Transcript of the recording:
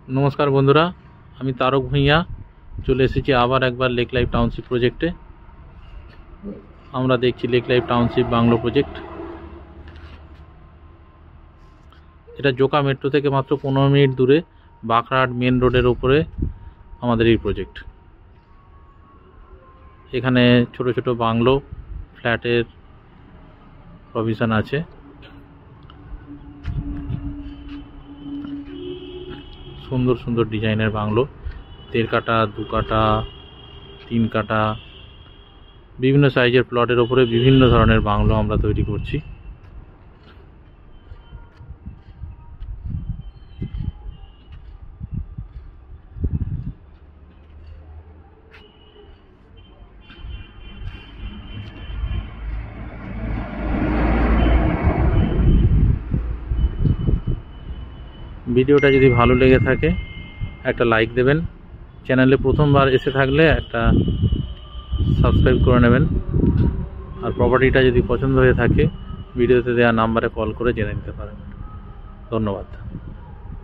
नमस्कार बंधुरा आमी तारक भुइया चले एसेছি आबार एकबार लेक लाइफ टाउनशिप प्रोजेक्टे। आमरा देखছি lake life township bungalow project. এটা জোকা মেট্রো থেকে মাত্র 15 মিনিট দূরে বাঁকড়াহাট মেন রোডের উপরে আমাদের এই প্রজেক্ট। এখানে ছোট ছোট বাংলো ফ্ল্যাটের প্রভিশন আছে। সুন্দর সুন্দর ডিজাইনের বাংলো, 1.5 কাঠা 2 কাঠা 3 কাঠা বিভিন্ন সাইজের প্লটের উপরে বিভিন্ন ধরনের বাংলো আমরা তৈরি করছি। ভিডিওটা যদি ভালো লেগে থাকে একটা লাইক দেবেন, চ্যানেলে প্রথমবার এসে থাকলে একটা সাবস্ক্রাইব করে নেবেন, আর প্রপার্টিটা যদি পছন্দ হয়ে থাকে ভিডিওতে দেওয়া নাম্বারে কল করে জেনে নিতে পারেন। ধন্যবাদ।